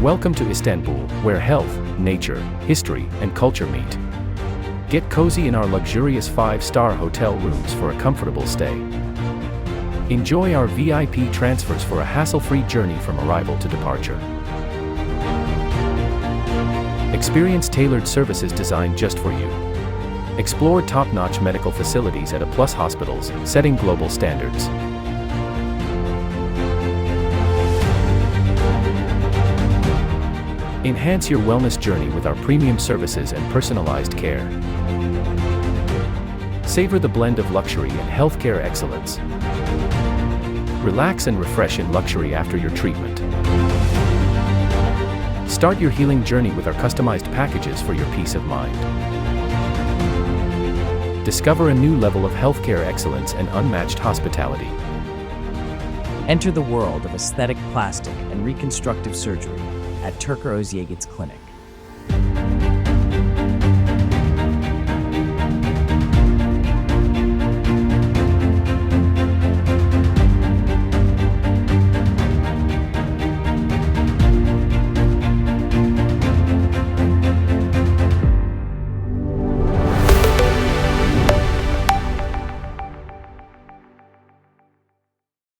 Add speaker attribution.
Speaker 1: Welcome to Istanbul, where health, nature, history, and culture meet. Get cozy in our luxurious 5-star hotel rooms for a comfortable stay. Enjoy our VIP transfers for a hassle-free journey from arrival to departure. Experience tailored services designed just for you. Explore top-notch medical facilities at A+ hospitals, setting global standards. Enhance your wellness journey with our premium services and personalized care. Savor the blend of luxury and healthcare excellence. Relax and refresh in luxury after your treatment. Start your healing journey with our customized packages for your peace of mind. Discover a new level of healthcare excellence and unmatched hospitality.
Speaker 2: Enter the world of aesthetic, plastic, and reconstructive surgery at Turker Ozyigit's clinic.